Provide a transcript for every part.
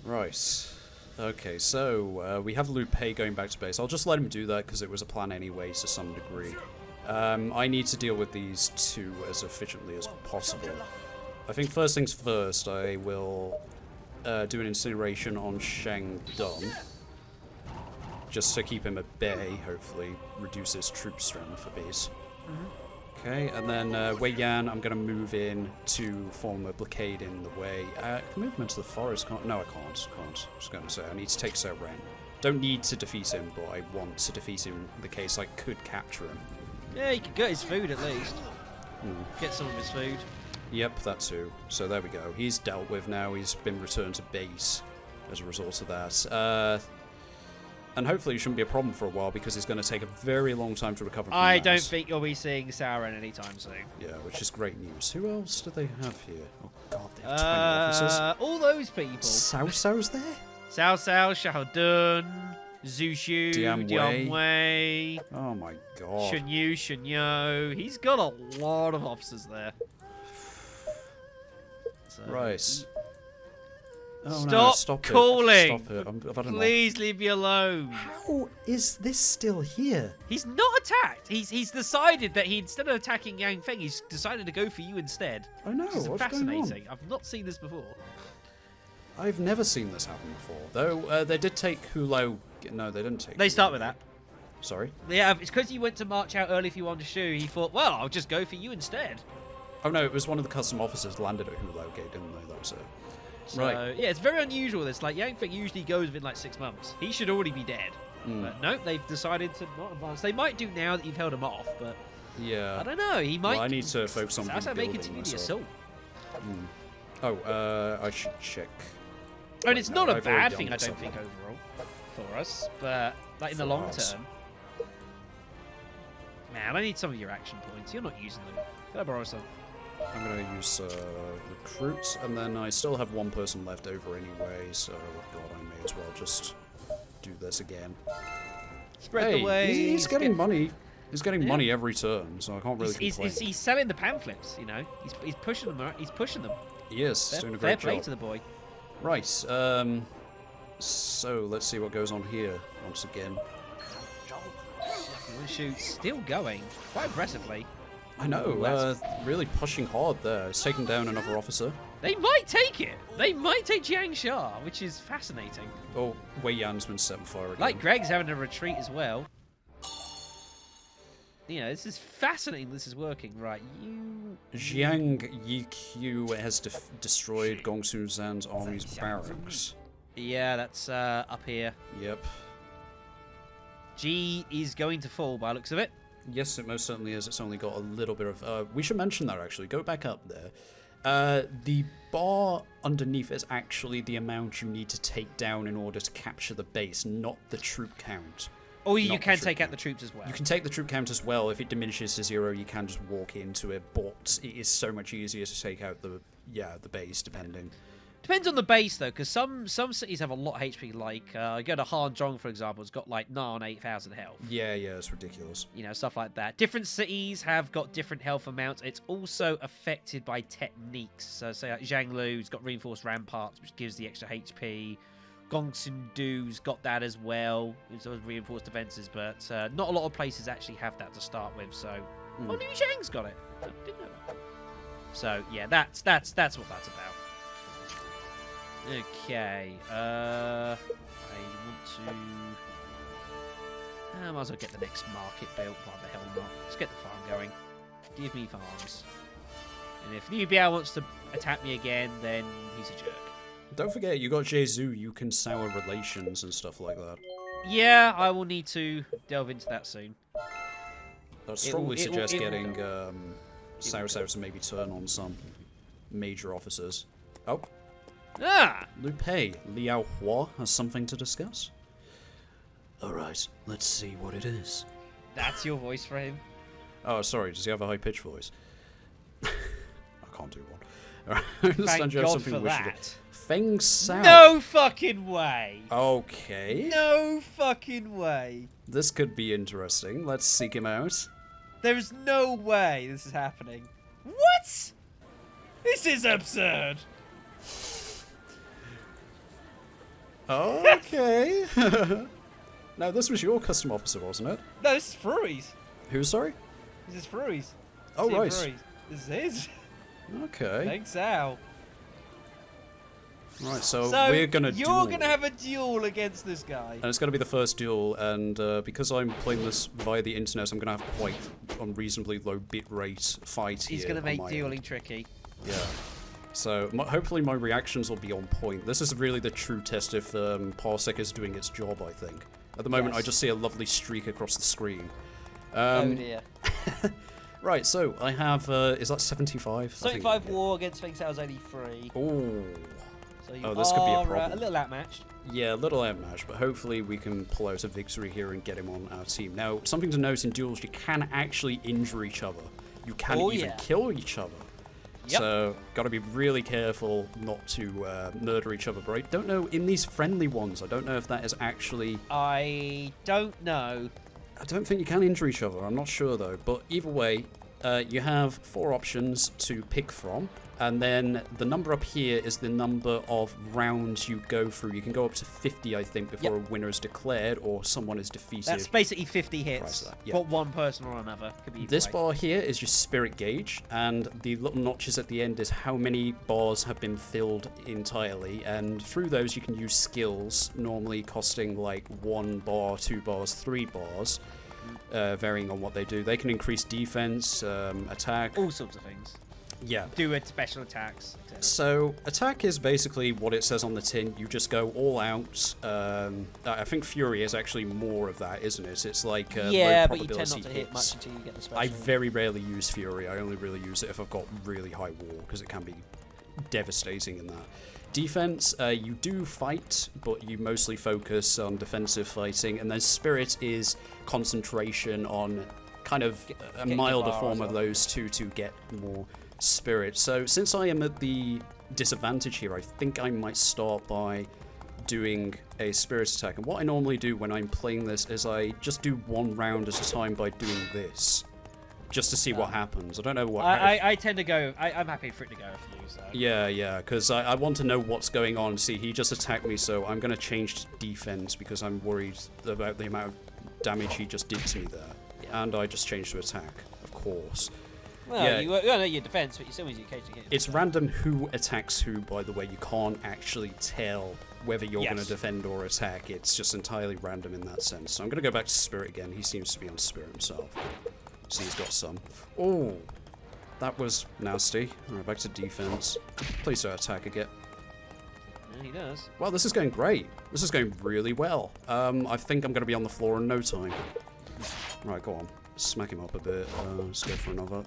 Right. Okay, so we have Lu Pei going back to base. I'll just let him do that because it was a plan anyway to some degree. I need to deal with these two as efficiently as possible. I think first things first, I will do an incineration on Shang Dun. Just to keep him at bay, hopefully. Reduce his troop strength a bit. Okay, and then Wei Yan, I'm going to move in to form a blockade in the way. I can move him into the forest, can't? No, I can't. I was going to say, I need to take Cao Ren. Don't need to defeat him, but I want to defeat him in the case I could capture him. Yeah, he could get his food at least. Get some of his food. Yep, that too. So there we go. He's dealt with now. He's been returned to base as a result of that. And hopefully it shouldn't be a problem for a while because it's going to take a very long time to recover from I that. don't think you'll be seeing Cao Ren anytime soon. Yeah, which is great news. Who else do they have here? Oh god, they have 20 officers. All those people. Cao Cao's there? Cao Cao, Xiahou Dun, Zhu Xiu, Dian Wei. Oh my god. Shun Yo. He's got a lot of officers there. So, Right. Oh, stop calling! Stop it. I've had enough. Please leave me alone. How is this still here? He's not attacked. He's decided that instead of attacking Yang Feng, he's decided to go for you instead. I know. Which is What's fascinating. going on? I've not seen this before. I've never seen this happen before. Though they did take Hulao. No, they didn't take. They start Hulao. with that. Sorry. Yeah, it's because he went to march out early for Yuan Shu. He thought, well, I'll just go for you instead. Oh no, it was one of the custom officers landed at Hulao Gate, didn't they? That was it. So, Right. yeah, it's very unusual. This like Yang Feng usually goes within like 6 months. He should already be dead. But no, they've decided to not advance. They might do now that you've held him off, but Yeah. I don't know. He might. Well, I need to focus on That's how they rebuilding continue the myself. assault. Oh, I should check. And it's not a I've bad already thing, done I don't this, think, haven't overall for us. But like in the For long us. term, man, I need some of your action points. You're not using them. Can I borrow some? I'm going to use recruits, and then I still have one person left over anyway, so God, I may as well just do this again. Spread the way. He's getting money. He's getting money every turn, so I can't really complain. He's selling the pamphlets, you know. He's pushing them. He's pushing them. He is. He's doing a Fair great play job. to the boy. Right, so let's see what goes on here once again. Yuan Shu still going quite aggressively. I know, really pushing hard there. It's taken down another officer. They might take it. They might take Jiang Sha, which is fascinating. Oh, Wei Yan's been set on fire again. Like Greg's having a retreat as well. You know, this is fascinating. This is working, right? Jiang Yiqiu has destroyed Gongsun Zan's army's barracks. Yeah, that's up here. Yep. G is going to fall by the looks of it. Yes, it most certainly is. It's only got a little bit of... we should mention that, actually. Go back up there. The bar underneath is actually the amount you need to take down in order to capture the base, not the troop count. Or you can take out the troops as well. You can take the troop count as well. If it diminishes to 0, you can just walk into it, but it is so much easier to take out the base, depending. Depends on the base, though, because some cities have a lot of HP. Like, you go to Hanzhong, for example, it's got, like, 8,000 health. Yeah, it's ridiculous. You know, stuff like that. Different cities have got different health amounts. It's also affected by techniques. So, say, like, Zhanglu's got reinforced ramparts, which gives the extra HP. Gongsun-Du's got that as well. It's reinforced defenses, but not a lot of places actually have that to start with. So, well, Liu Zhang's got it. I didn't know that. So, yeah, that's what that's about. Okay, I want to... I might as well get the next market built. Why the hell not? Let's get the farm going. Give me farms. And if Liu Biao wants to attack me again, then he's a jerk. Don't forget, you got Jesu. You can sour relations and stuff like that. Yeah, I will need to delve into that soon. I'd strongly suggest getting Cao Cao to maybe turn on some major officers. Oh. Ah! Lu Pei, Liao Hua has something to discuss. Alright, let's see what it is. That's your voice for him? Oh, sorry, does he have a high-pitched voice? I can't do one. Alright, I understand Thank you have God something for you wish to do. that. Feng Sao. No fucking way! Okay. No fucking way! This could be interesting. Let's seek him out. There's no way this is happening. What? This is absurd. Okay. Now, this was your custom officer, wasn't it? No, this is Frui's. Who, sorry? This is Frui's. Oh, right. This is his. Okay. Thanks, Al. Right, so we're gonna you're duel. gonna have a duel against this guy. And it's gonna be the first duel, and because I'm playing this via the internet, I'm gonna have quite unreasonably low bitrate fight here. He's gonna make on my dueling end. tricky. Yeah. So hopefully my reactions will be on point. This is really the true test if Parsec is doing its job, I think. At the moment, I just see a lovely streak across the screen. Oh dear. Right, so I have, is that 75? 75 war against Feng Xiao's only 3. Oh. So you This could be a are, problem. a little outmatched. Yeah, a little outmatched, but hopefully we can pull out a victory here and get him on our team. Now, something to note in duels, you can actually injure each other. You can even kill each other. Yep. So, gotta be really careful not to murder each other. But I don't know, in these friendly ones, I don't know if that is actually... I don't know. I don't think you can injure each other, I'm not sure though. But either way, you have 4 options to pick from. And then the number up here is the number of rounds you go through. You can go up to 50, I think, before a winner is declared or someone is defeated. That's basically 50 hits for one person or another. Could be this bar here is your spirit gauge, and the little notches at the end is how many bars have been filled entirely. And through those, you can use skills, normally costing like 1 bar, 2 bars, 3 bars, varying on what they do. They can increase defense, attack, all sorts of things. Yeah. Do it special attacks. So, attack is basically what it says on the tin. You just go all out. I think Fury is actually more of that, isn't it? It's like low but you tend not to hits. hit much until you get the special. I very rarely use Fury. I only really use it if I've got really high war, because it can be devastating in that. Defense, you do fight, but you mostly focus on defensive fighting. And then Spirit is concentration on kind of a milder form of those two to get more spirit. So since I am at the disadvantage here, I think I might start by doing a spirit attack. And what I normally do when I'm playing this is I just do 1 round at a time by doing this, just to see what happens. I don't know what... I tend to go... I'm happy for it to go for you, so... Yeah, because I want to know what's going on. See, he just attacked me, so I'm going to change to defense because I'm worried about the amount of damage he just did to me there. Yeah. And I just changed to attack, of course. Well, yeah. you know your defense, but you still use your occasionally hit. It's random who attacks who, by the way. You can't actually tell whether you're going to defend or attack. It's just entirely random in that sense. So I'm going to go back to Spirit again. He seems to be on Spirit himself. So he's got some. Oh, that was nasty. All right, back to defense. Please don't attack again. Yeah, he does. Well, this is going great. This is going really well. I think I'm going to be on the floor in no time. Right, go on. Smack him up a bit. Let's go for another.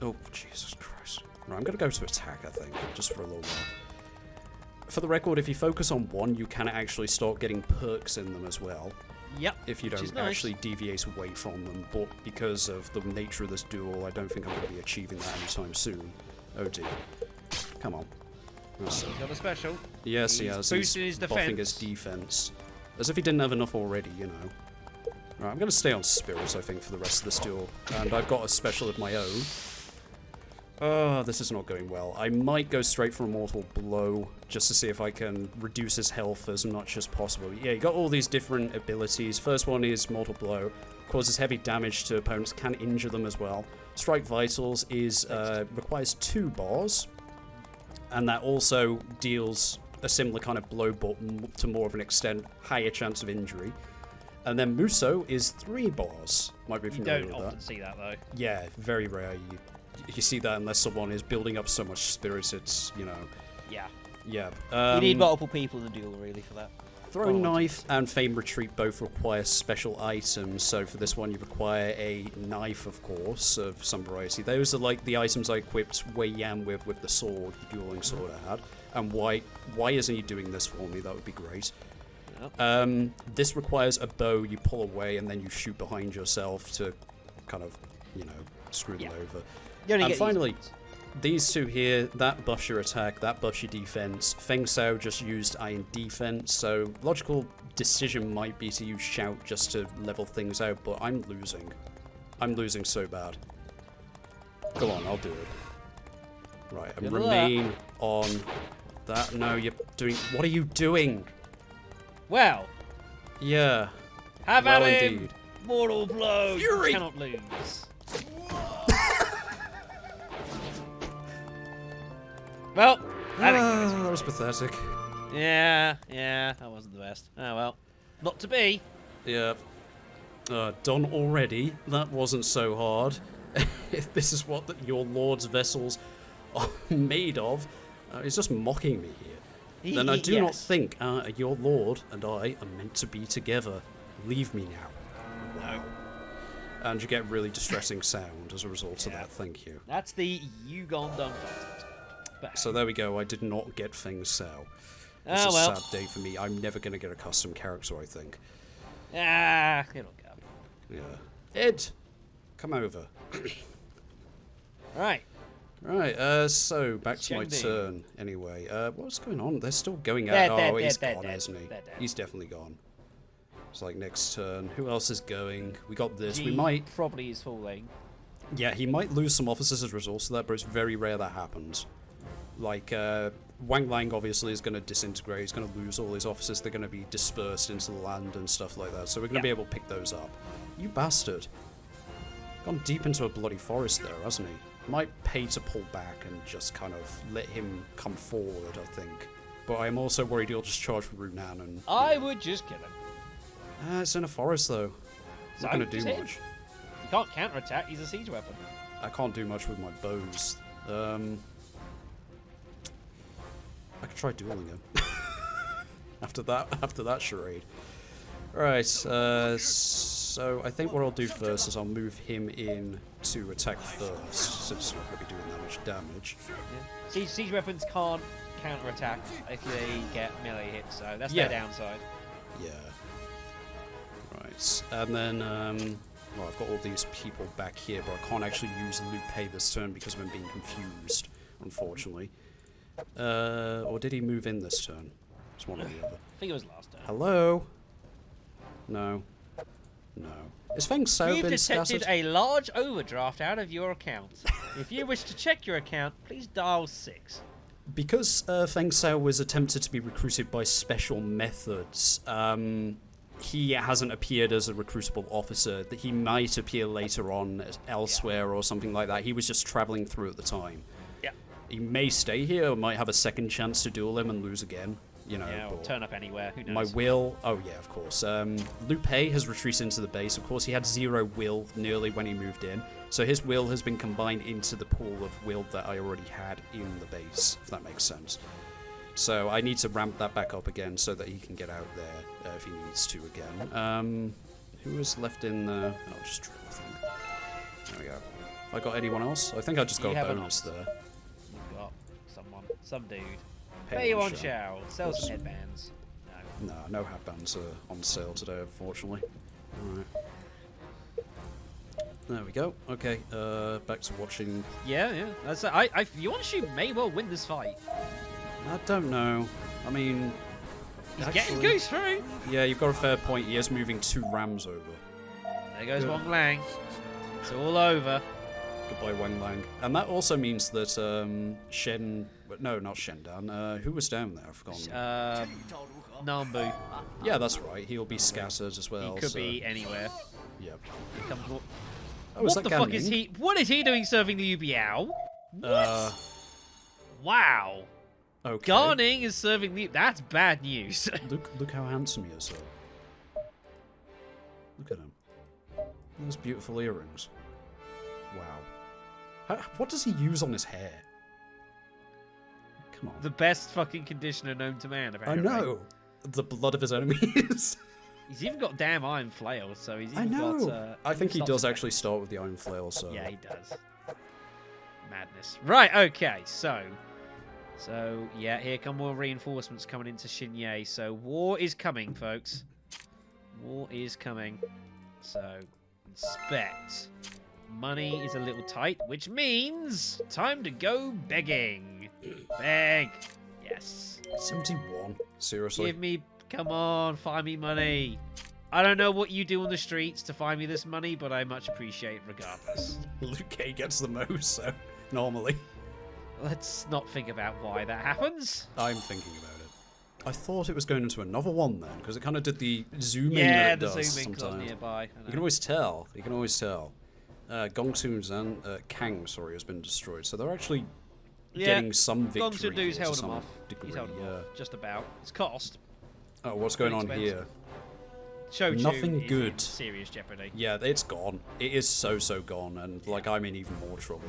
Oh, Jesus Christ. Right, I'm going to go to attack, I think, just for a little while. For the record, if you focus on one, you can actually start getting perks in them as well. Yep. If you don't actually deviate away from them. But because of the nature of this duel, I don't think I'm going to be achieving that anytime soon. Oh dear. Come on. He's got a special. Yes, he has. Boosting his defense. Buffing his defense. As if he didn't have enough already, you know. Right, I'm going to stay on Spirits, I think, for the rest of this duel. And I've got a special of my own. Oh, this is not going well. I might go straight for a Mortal Blow, just to see if I can reduce his health as much as possible. Yeah, you got all these different abilities. First one is Mortal Blow. Causes heavy damage to opponents, can injure them as well. Strike Vitals is requires 2 bars. And that also deals a similar kind of blow, but to more of an extent, higher chance of injury. And then Muso is 3 bars. Might be familiar with that. You don't often see that, though. Yeah, very rare. You see that unless someone is building up so much spirit, it's, you know... Yeah. Yeah. You need multiple people in the duel, really, for that. Throwing Knife and Fame Retreat both require special items, so for this one you require a knife, of course, of some variety. Those are like the items I equipped Wei Yan with the sword, the dueling sword I had. And why isn't he doing this for me? That would be great. Yep. This requires a bow you pull away and then you shoot behind yourself to kind of, you know, screw them over. And finally, these two here, that buffs your attack, that buffs your defense. Feng Xiao just used Iron Defense, so logical decision might be to use Shout just to level things out, but I'm losing. I'm losing so bad. Go on, I'll do it. Right, and remain on that. No, you're doing... What are you doing? Well, Yeah. have Well, at him. indeed. Mortal blow. Fury. You cannot lose. Well, That was pathetic. yeah, that wasn't the best. Oh well, not to be. Yeah. Done already. That wasn't so hard. If this is what your lord's vessels are made of, he's just mocking me here. Then I do not think your lord and I are meant to be together. Leave me now. Wow. And you get really distressing sound as a result of that. Thank you. That's the you gone done content. So there we go. I did not get Feng Sao. This is a sad day for me. I'm never going to get a custom character, I think. It'll go. Yeah. Ed, come over. Right. Right, so back to my turn anyway. What's going on? They're still going at... Oh, he's gone, isn't he? He's definitely gone. It's like next turn. Who else is going? We got this. We might... probably is falling. Yeah, he might lose some officers as a result of that, but it's very rare that happens. Like, Wang Lang obviously is going to disintegrate. He's going to lose all his officers. They're going to be dispersed into the land and stuff like that. So we're going to be able to pick those up. You bastard. Gone deep into a bloody forest there, hasn't he? Might pay to pull back and just kind of let him come forward, I think. But I'm also worried he'll just charge Ru Nan and... I would just kill him. It's in a forest, though. Not going to do much. You can't counterattack. He's a siege weapon. I can't do much with my bows. I could try dueling him. after that charade. Right, so I think what I'll do first is I'll move him in to attack first, since he's not going to be doing that much damage. Yeah. Siege weapons can't counterattack if they get melee hits, so that's their downside. Yeah. Right, and then, well, I've got all these people back here, but I can't actually use Liu Pei this turn because I'm being confused, unfortunately. Or did he move in this turn? It's one or the other. I think it was last turn. Hello? No. No. Is Feng Sao You've been detected scattered? a large overdraft out of your account. If you wish to check your account, please dial 6. Because Feng Sao was attempted to be recruited by special methods, he hasn't appeared as a recruitable officer. He might appear later on elsewhere or something like that. He was just traveling through at the time. Yeah. He may stay here or might have a second chance to duel him and lose again. You know, yeah, or turn up anywhere. Who knows? My will... Oh, yeah, of course. Liu Pei has retreated into the base. Of course, he had 0 will nearly when he moved in. So his will has been combined into the pool of will that I already had in the base, if that makes sense. So I need to ramp that back up again so that he can get out there if he needs to again. Who is left in the... I'll just drill, I think. There we go. Have I got anyone else? I think I just got a bonus there. You've got someone. Some dude. Pay Yuan Shu. Sell some headbands. No. No headbands are on sale today, unfortunately. Alright. There we go. Okay, back to watching. Yeah. Yuan Shu may well win this fight. I don't know. I mean... He's getting goose through! Yeah, you've got a fair point. He is moving 2 rams over. There goes Wang Lang. It's all over. Goodbye, Wang Lang. And that also means that Shen... No, not Shendan. Who was down there? I've forgotten. Nambu. Yeah, that's right. He'll be scattered as well. He could be anywhere. Yep. Here comes... Oh, what the fuck is he... What is he doing serving Liu Biao? Wow. Okay. Garning is serving Liu... That's bad news. Look how handsome he is, though. Look at him. Those beautiful earrings. Wow. What does he use on his hair? Come on. The best fucking conditioner known to man, apparently. I know. The blood of his enemies. He's even got damn iron flail, so he's even I know. got... I think he does actually start with the iron flail, so... Yeah, he does. Madness. Right, okay, so, yeah, here come more reinforcements coming into Xinye. So, war is coming, folks. War is coming. So, inspect. Money is a little tight, which means time to go begging. Beg. Yes. 71. Seriously? Give me... Come on, find me money. I don't know what you do on the streets to find me this money, but I much appreciate it regardless. Liu Kei gets the most, so... Normally. Let's not think about why that happens. I'm thinking about it. I thought it was going into another one then, because it kind of did the zooming Yeah, that the it does zooming sometimes. nearby. You can always tell. You can always tell. Gongsun and Kang, sorry, has been destroyed. So they're actually getting some victory. Gongsun Du's to held him some off. degree, He's held him yeah. off, just about. It's cost. Oh, what's going on Pretty here? Shouju Nothing is good. in serious jeopardy. Yeah, it's gone. It is so gone, and like I'm in even more trouble.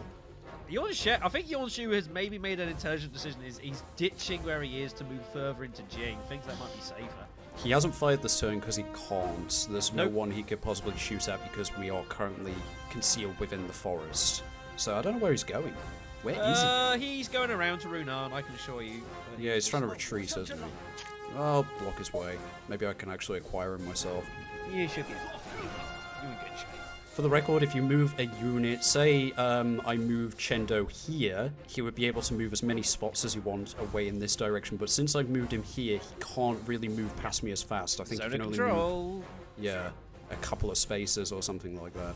I think Yuan Shu has maybe made an intelligent decision. He's ditching where he is to move further into Jing. Thinks that might be safer. He hasn't fired this turn because he can't. There's no Nope. one he could possibly shoot at because we are currently concealed within the forest. So I don't know where he's going. Where is he? He's going around to Ru Nan, I can assure you. Yeah, he's trying to retreat, isn't he? I'll block his way. Maybe I can actually acquire him myself. You should be. You're in good shape. For the record, if you move a unit, say I move Chendo here, he would be able to move as many spots as he wants away in this direction. But since I've moved him here, he can't really move past me as fast. I think Zone he can of only control. move, yeah, a couple of spaces or something like that.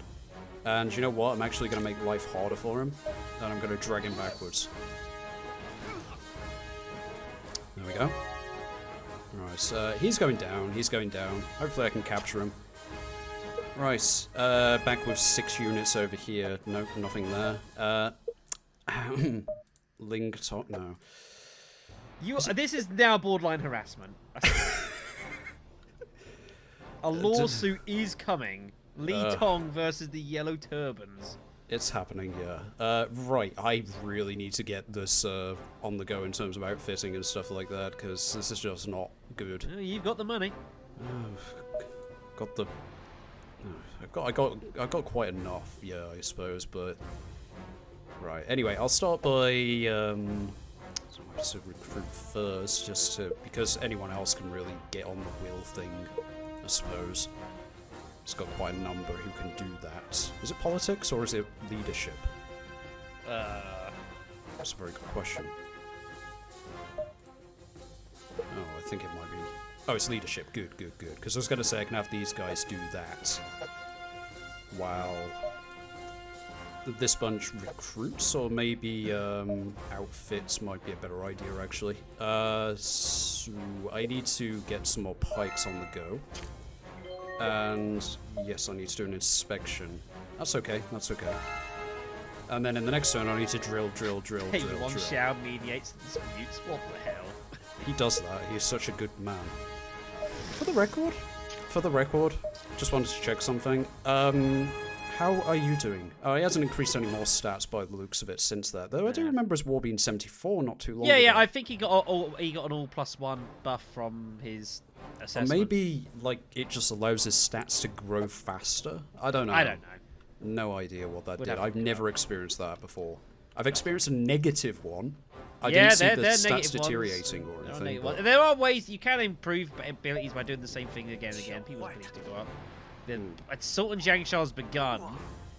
And you know what? I'm actually going to make life harder for him, and I'm going to drag him backwards. There we go. Right, he's going down. He's going down. Hopefully I can capture him. Right, back with 6 units over here. Nope, nothing there. Ling Tok, no. This is now borderline harassment. A lawsuit is coming. Li Tong versus the Yellow Turbans. It's happening, yeah. Right, I really need to get this on the go in terms of outfitting and stuff like that, because this is just not good. You've got the money. Got the... I got quite enough, yeah, I suppose, but... Right, anyway, I'll start by... to recruit first, just to... because anyone else can really get on the will thing, I suppose. It's got quite a number who can do that. Is it politics or is it leadership? That's a very good question. Oh, I think it might be... Oh, it's leadership. Good. Because I was going to say I can have these guys do that. While this bunch recruits, or maybe outfits might be a better idea, actually. So I need to get some more pikes on the go. And yes, I need to do an inspection. That's okay. And then in the next turn, I need to drill. Hey, Yuan Shu mediates the disputes. What the hell? He does that. He's such a good man. For the record, just wanted to check something. How are you doing? Oh, he hasn't increased any more stats by the looks of it since that. Though I do remember his war being 74 not too long ago. Yeah, I think he got an all +1 buff from his assessment. Or maybe, like, it just allows his stats to grow faster? I don't know. No idea what that did. I've never experienced that before. I've experienced a negative one. I didn't see the stats deteriorating or anything. But... There are ways you can improve abilities by doing the same thing again and again. People's abilities to go up. Sultan Zhangxia's begun.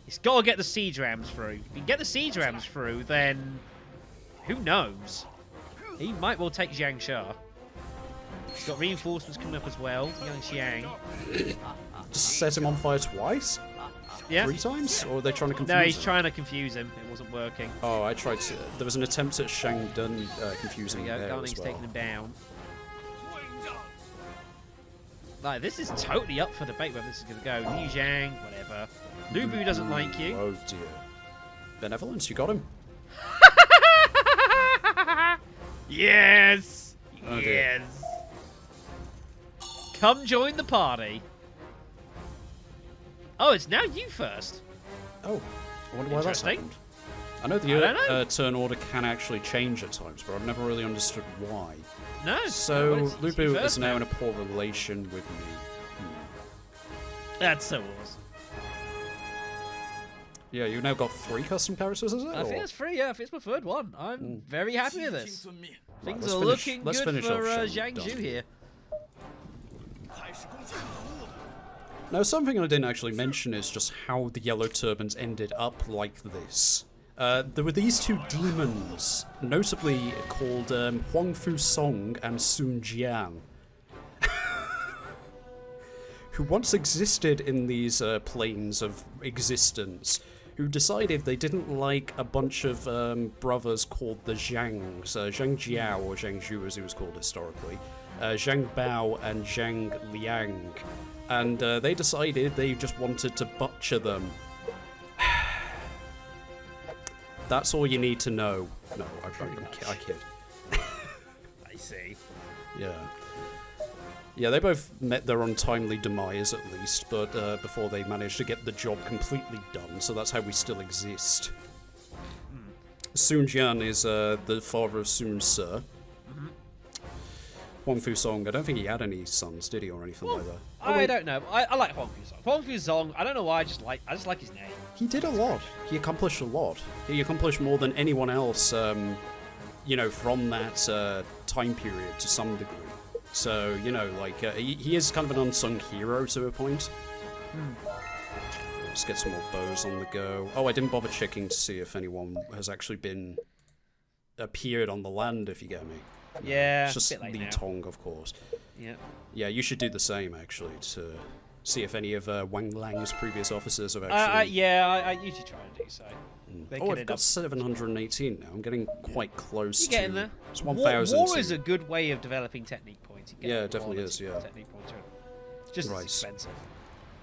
He's got to get the siege rams through. If he can get the siege rams through, then who knows? He might well take Zhangxia. He's got reinforcements coming up as well. Young Xiang. Just set him on fire twice? Yeah. 3 times? Or are they trying to confuse him? No, he's trying to confuse him. It wasn't working. Oh, I tried to... There was an attempt at Shang Dun confusing him there Garning's as well. taking him down. Like, this is totally up for debate whether this is going to go. Liu Zhang, whatever. Lu Bu doesn't like you. Oh dear. Benevolence, you got him? Yes! Oh, yes! Come join the party. Oh, it's now you first. Oh, I wonder why that's Interesting. happened. I know the turn order can actually change at times, but I've never really understood why. No. So, well, Lu Bu is now now. in a poor relation with me. That's so awesome. Yeah, you've now got 3 custom characters, is it? I think it's 3, yeah. If it's my 3rd one. I'm very happy with this. Things let's are finish- looking let's good finish for off Zhang Xiu here. Now, something I didn't actually mention is just how the Yellow Turbans ended up like this. There were these 2 demons, notably called Huang Fu Song and Sun Jian, who once existed in these planes of existence, who decided they didn't like a bunch of brothers called the Zhangs, Zhang Jiao, or Zhang Xiu as he was called historically, Zhang Bao and Zhang Liang, and they decided they just wanted to butcher them. That's all you need to know. No, I kid. I see. Yeah. Yeah, they both met their untimely demise at least, but before they managed to get the job completely done, so that's how we still exist. Sun Jian is the father of Sun Ce. Huang Fusong, I don't think he had any sons, did he, or anything like that? I don't know. I like Huang Fusong. Huang Fusong, I don't know why, I just like his name. He did a lot. He accomplished a lot. He accomplished more than anyone else, you know, from that time period to some degree. So, you know, like, he is kind of an unsung hero to a point. Let's get some more bows on the go. Oh, I didn't bother checking to see if anyone has actually appeared on the land, if you get me. Yeah, it's just a bit late Li now. Tong, of course. Yeah. Yeah, you should do the same, actually, to see if any of Wang Lang's previous officers have actually... I usually try and do so. Oh, I've got 718 now. I'm getting quite close You're getting there. It's 1,000. War is a good way of developing technique points. Yeah, it definitely is, yeah. Technique points are just as expensive.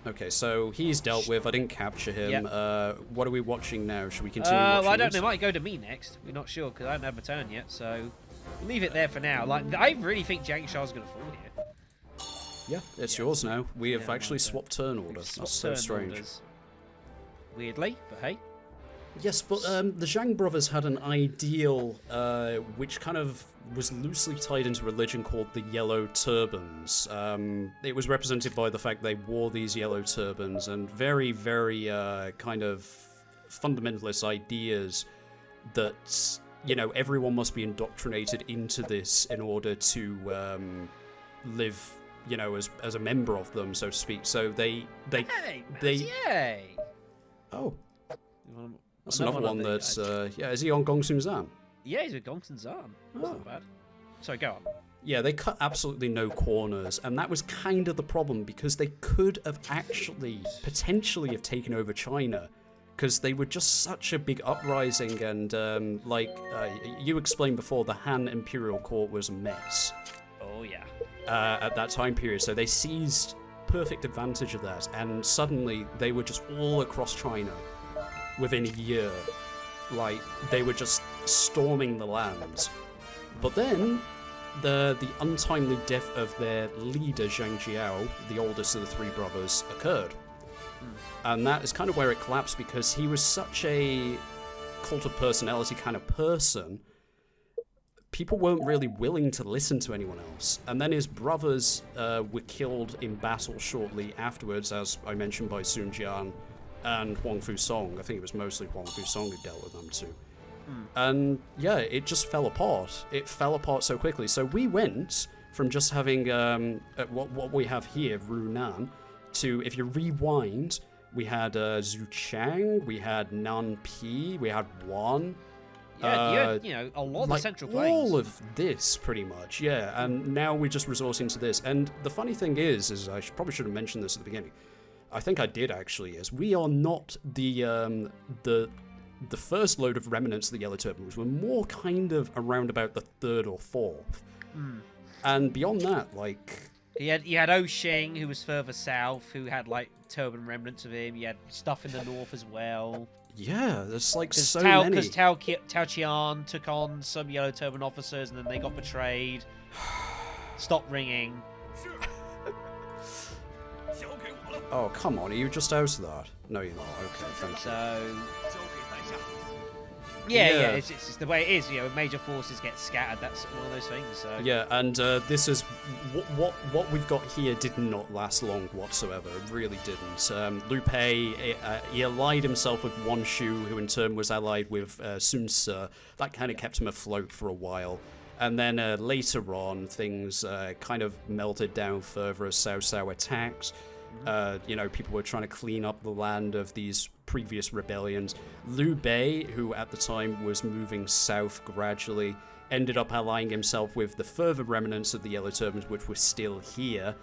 Okay, so he's dealt with. I didn't capture him. Yep. What are we watching now? Should we continue watching well, I don't this? know. It might go to me next. We're not sure, because I haven't had my turn yet, so... leave it there for now. Like, I really think Zhang Xiao's going to fall here. Yeah, it's yours now. We have actually swapped turn order. That's so strange. Orders. Weirdly, but hey. Yes, but the Zhang brothers had an ideal which kind of was loosely tied into religion called the Yellow Turbans. It was represented by the fact they wore these yellow turbans and very, very kind of fundamentalist ideas that, you know, everyone must be indoctrinated into this in order to live, you know, as a member of them, so to speak. So they. Yay! Oh. That's another one that's, yeah, is he on Gongsun Zan? Yeah, he's with Gongsun Zan. That's not bad. Sorry, go on. Yeah, they cut absolutely no corners, and that was kind of the problem, because they could have actually, potentially have taken over China, because they were just such a big uprising, and, you explained before, the Han Imperial Court was a mess. Oh, yeah. At that time period, so they seized perfect advantage of that, and suddenly they were just all across China. Within a year, like, they were just storming the land. But then, the untimely death of their leader, Zhang Jiao, the oldest of the three brothers, occurred. And that is kind of where it collapsed, because he was such a cult of personality kind of person, people weren't really willing to listen to anyone else. And then his brothers were killed in battle shortly afterwards, as I mentioned, by Sun Jian and Huang Fusong. I think it was mostly Huang Fusong who dealt with them too. And yeah, it just fell apart. It fell apart so quickly. So we went from just having what we have here, Ru Nan, to, if you rewind, we had Zhu Chang, we had Nan Pi, we had Wan. Yeah, you had, you know, a lot of the central plains. All of this, pretty much, yeah. And now we're just resorting to this. And the funny thing is I probably should have mentioned this at the beginning. I think I did actually, is we are not the first load of remnants of the Yellow Turbans. We're more kind of around about the third or fourth. And beyond that, like... You had O Sheng, who was further south, who had, like, turban remnants of him. You had stuff in the north as well. Yeah, there's, like, so many. Because Tao Qian took on some Yellow Turban officers, and then they got betrayed. Stop ringing. Oh, come on, are you just out of that? No, you're not. Okay, thank you. So... Yeah, it's the way it is. You know, major forces get scattered. That's one of those things. So. Yeah, and this is... What we've got here did not last long whatsoever. It really didn't. Liu Pei, he allied himself with Yuan Shu, who in turn was allied with Sun Ce. That kind of kept him afloat for a while. And then later on, things kind of melted down further as Cao Cao attacked. You know, people were trying to clean up the land of these previous rebellions. Liu Bei, who at the time was moving south gradually, ended up allying himself with the further remnants of the Yellow Turbans, which were still here,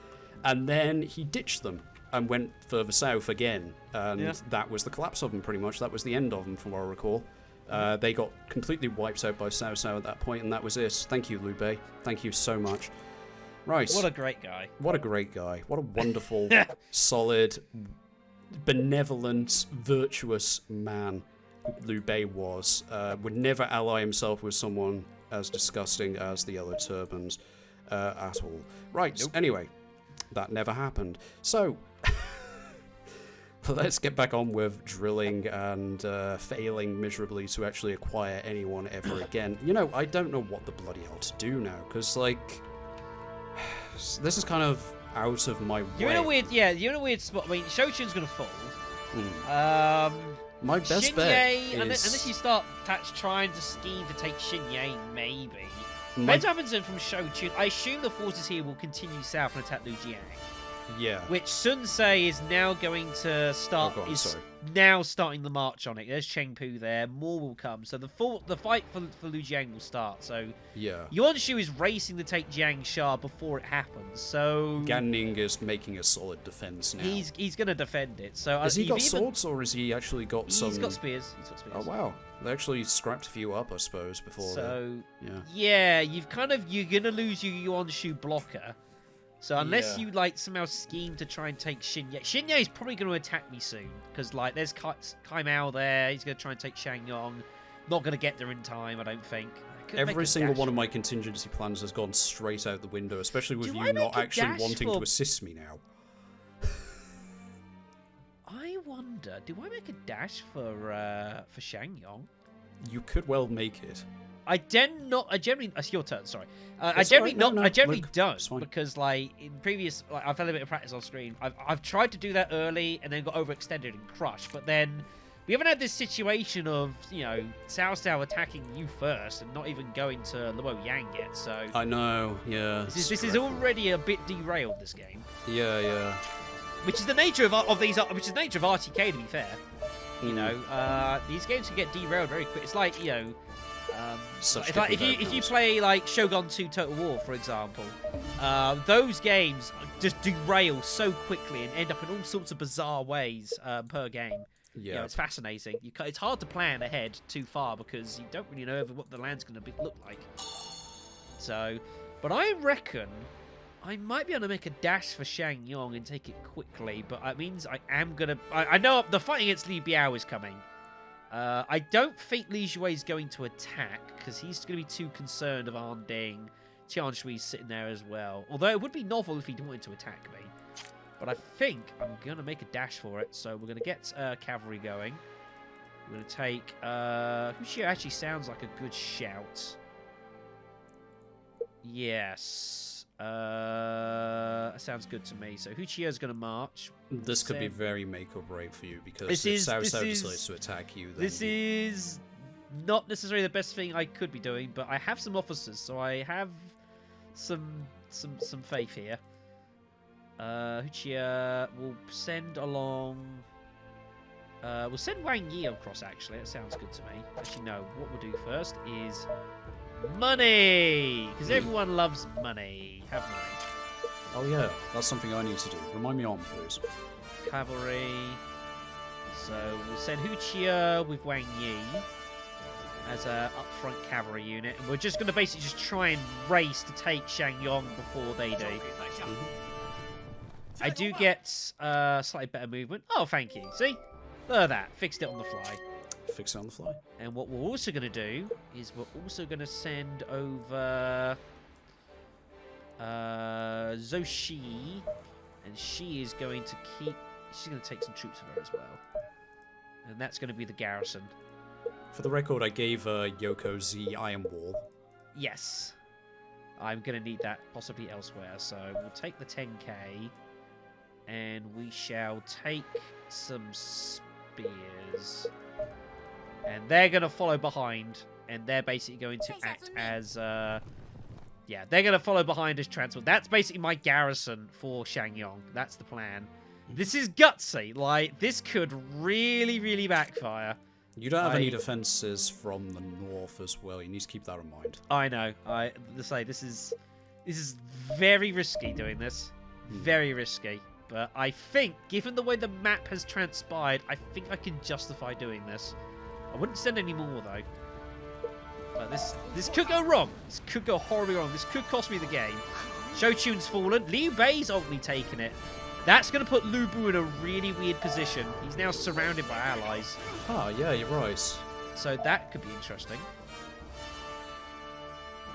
and then he ditched them. and went further south again. And that was the collapse of them, pretty much. That was the end of them, from what I recall. They got completely wiped out by Cao Cao at that point, and that was it. Thank you, Liu Bei. Thank you so much. Right. What a great guy. What a great guy. What a wonderful, solid, benevolent, virtuous man Liu Bei was. Would never ally himself with someone as disgusting as the Yellow Turbans at all. Right, anyway, that never happened. So, let's get back on with drilling and failing miserably to actually acquire anyone ever again. You know, I don't know what the bloody hell to do now, because, like, this is kind of out of my way. You're in a weird spot. I mean, Shoshin's gonna fall. My best Xinye, bet is... unless you start trying to scheme to take Xinye, maybe. Depends what happens from Shouchun. I assume the forces here will continue south and attack Lujiang. Yeah. Which Sun Ce is now going to start. Now starting the march on it. There's Chengpu there. More will come. So the fight for Lujiang will start. So yeah. Yuan Shu is racing to take Jiangsha before it happens. So Gan Ning is making a solid defense now. He's going to defend it. So has he got swords, or has he actually got some? He's got spears. Oh wow. They actually scrapped a few up, I suppose, before. So yeah, you're gonna lose your Yuan Shu blocker. So unless you like somehow scheme to try and take Xinye is probably going to attack me soon, because like there's Kai Mao there. He's going to try and take Shangyong. Not going to get there in time, I don't think. Every single one of my contingency plans has gone straight out the window, especially with you not actually wanting to assist me now. I wonder, do I make a dash for Shangyong? You could well make it. I generally. It's your turn. Sorry. I generally don't, because like in previous, like I've had a bit of practice on screen. I've tried to do that early and then got overextended and crushed. But then we haven't had this situation of Cao Cao attacking you first and not even going to Luoyang yet. So I know. Yeah. This is already a bit derailed. This game. Yeah. Which is the nature of these. Which is the nature of RTK. To be fair, these games can get derailed very quick. It's like if you play like Shogun 2 Total War, for example, those games just derail so quickly and end up in all sorts of bizarre ways per game. Yeah, it's fascinating. It's hard to plan ahead too far because you don't really know what the land's going to look like. So, but I reckon I might be able to make a dash for Shangyong and take it quickly, but it means I am going to... I know the fight against Li Biao is coming. I don't think Li Jue is going to attack, because he's going to be too concerned of Anding. Tian Shui's sitting there as well. Although it would be novel if he wanted to attack me. But I think I'm going to make a dash for it, so we're going to get cavalry going. We're going to take... Huxia actually sounds like a good shout. Yes. Sounds good to me. So Huxia is going to march. This could be very make or break for you, because if Cao Cao decides to attack you, then... This is not necessarily the best thing I could be doing, but I have some officers, so I have some faith here. Huxia will send along... we'll send Wang Yi across, actually. That sounds good to me. Actually, no. What we'll do first is... money! Because everyone loves money. Have money. Oh, yeah. That's something I need to do. Remind me on, please. Cavalry. So we'll send Huxia with Wang Yi as a upfront cavalry unit. And we're just going to basically just try and race to take Shangyong before they do. I do get slightly better movement. Oh, thank you. See? Look at that. Fixed it on the fly. Fix it on the fly. And what we're also going to do is we're also going to send over Zhou Shi, and she is going to she's going to take some troops with her as well. And that's going to be the garrison. For the record, I gave Yoko the Iron Wall. Yes. I'm going to need that possibly elsewhere. So we'll take the 10k, and we shall take some spears. And they're going to follow behind, and they're basically going to act as... yeah, they're going to follow behind as transport. That's basically my garrison for Shangyong. That's the plan. This is gutsy. Like, this could really, really backfire. You don't have any defenses from the north as well. You need to keep that in mind. I know. This is very risky doing this. Very risky. But I think, given the way the map has transpired, I think I can justify doing this. I wouldn't send any more, though. But this could go wrong. This could go horribly wrong. This could cost me the game. Shochun's fallen. Liu Bei's ultimately taken it. That's going to put Lu Bu in a really weird position. He's now surrounded by allies. Ah, yeah, you're right. So that could be interesting.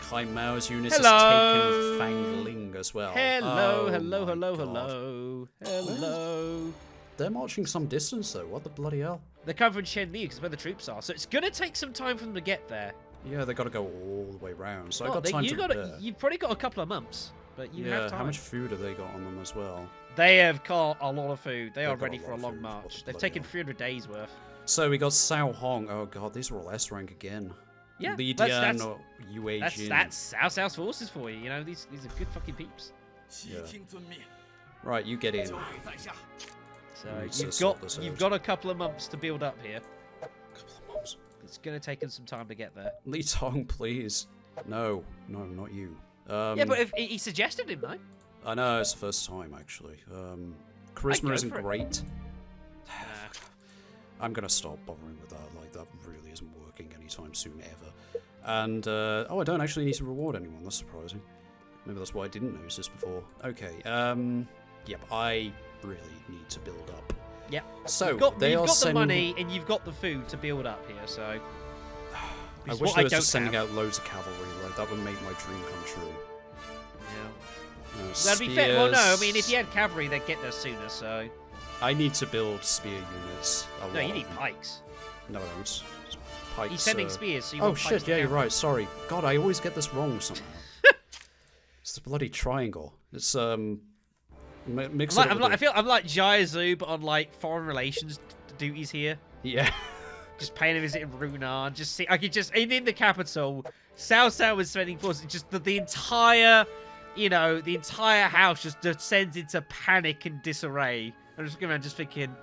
Kai Mao's units Hello. has taken Fang Ling as well. Hello, Oh hello, my hello, God. hello. Hello. They're marching some distance, though. What the bloody hell? They're covering Shen Li because where the troops are. So it's going to take some time for them to get there. Yeah, they got to go all the way round. So I Oh, got time to prepare. You've probably got a couple of months, but you have Yeah, time. how much food have they got on them as well? They have got a lot of food. They are They've got ready a for a lot of long food. march. What the They've bloody taken hell. 300 days worth. So we got Sao Hong. Oh god, these are all S rank again. Yeah, Li that's- Dian or Yue Jin. That's South forces for you. You know, these are good fucking peeps. Yeah. Right, you get in. So need to you've sort this you've out. got a couple of months to build up here. Couple of months. It's going to take them some time to get there. Li Tong, please. No, not you. Yeah, but if he suggested him though. I know it's the first time actually. Charisma go isn't for it. great. I'm gonna stop bothering with that. Like that really isn't working anytime soon ever. And oh, I don't actually need to reward anyone. That's surprising. Maybe that's why I didn't notice this before. Okay. Yep. I really need to build up. Yep. So You've got they are the sending. money and you've got the food to build up here. So I is wish what they I were just don't sending have. out loads of cavalry. Like that would make my dream come true. Yeah. That'd be fair. Well, no. I mean, if spears. you had cavalry, they'd get there sooner. So I need to build spear units. no, you need pikes. No, I don't. Pikes. He's sending spears. So you Oh want pikes shit! to Yeah, you're counter. right. Sorry. God, I always get this wrong somehow. It's the bloody triangle. It's mix it up with I'm like Jia Zhu, but on like foreign relations duties here. yeah. Just paying a visit in Ru Nan. Just see, I could just in the capital. Cao was spending forces. Just the entire, the entire house just descends into panic and disarray. I'm just going around just thinking,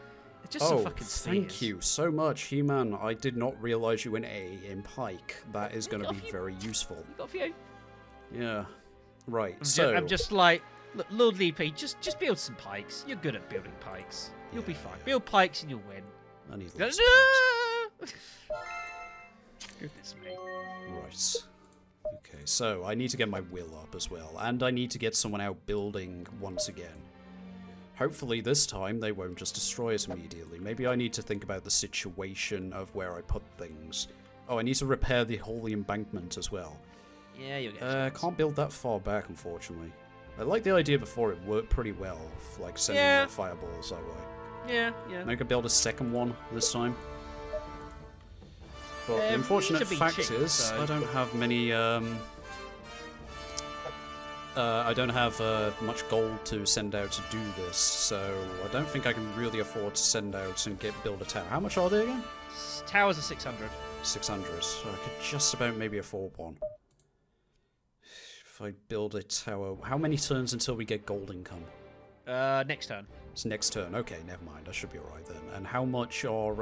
it's just some fucking thank spears. you so much, He-Man. I did not realize you went A in Pike. That is going to got a be few- very useful. You got a few. Yeah. Right. I'm just like, look, Lord Li Pei, just build some pikes. You're good at building pikes. You'll be fine. Build pikes and you'll win. I need No! lots Goodness me. Right. Okay, so I need to get my will up as well, and I need to get someone out building once again. Hopefully this time they won't just destroy us immediately. Maybe I need to think about the situation of where I put things. Oh, I need to repair the holy embankment as well. Yeah, you'll get a chance. Can't build that far back, unfortunately. I like the idea before. It worked pretty well, like sending the fireballs that way. Yeah. I could build a second one this time. But the it unfortunate should be fact cheap, is, so- I don't have many. I don't have much gold to send out to do this, so I don't think I can really afford to send out and build a tower. How much are they again? Towers are 600. 600. So I could just about maybe afford one. If I build a tower, how many turns until we get gold income? Next turn. It's next turn. Okay, never mind. I should be alright then. And how much are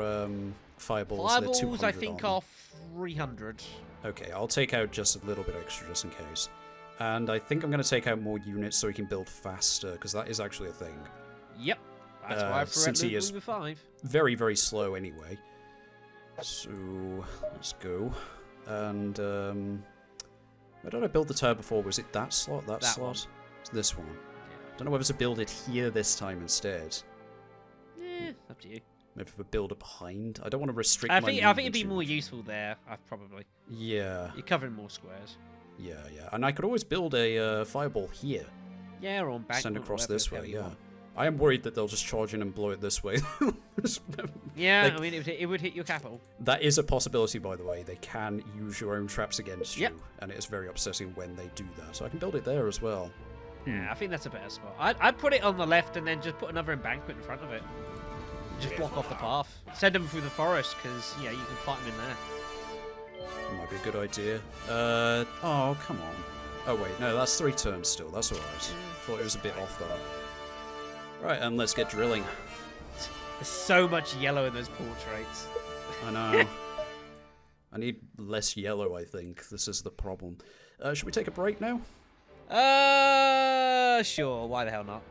fireballs? Fireballs, They're 200 I think, on. are 300. Okay, I'll take out just a little bit extra just in case. And I think I'm going to take out more units so we can build faster, because that is actually a thing. Yep. That's why I threw since out he is- Lubu 5. Very, very slow anyway. So, let's go. And, where did I build the tower before? Was it that slot? That slot? one. It's this one. Don't know whether to build it here this time instead. Up to you. Maybe if I build it behind. I don't want to restrict I my think movement it'd be too more much. useful there. Probably. Yeah, You're covering more squares. yeah. And I could always build a fireball here. Yeah, or on back. Send across whatever, this way, whichever you yeah. want. I am worried that they'll just charge in and blow it this way. Yeah, Like- I mean, it would hit your capital. That is a possibility, by the way. They can use your own traps against Yep. you, and it is very upsetting when they do that. So I can build it there as well. Yeah, I think that's a better spot. I'd put it on the left and then just put another embankment in front of it. Just block off the path. Send them through the forest, because, you can fight them in there. Might be a good idea. Oh, come on. Oh, wait, no, that's 3 turns still. That's alright. Thought it was a bit off, though. Right, and let's get drilling. There's so much yellow in those portraits. I know. I need less yellow, I think. This is the problem. Should we take a break now? Sure. Why the hell not?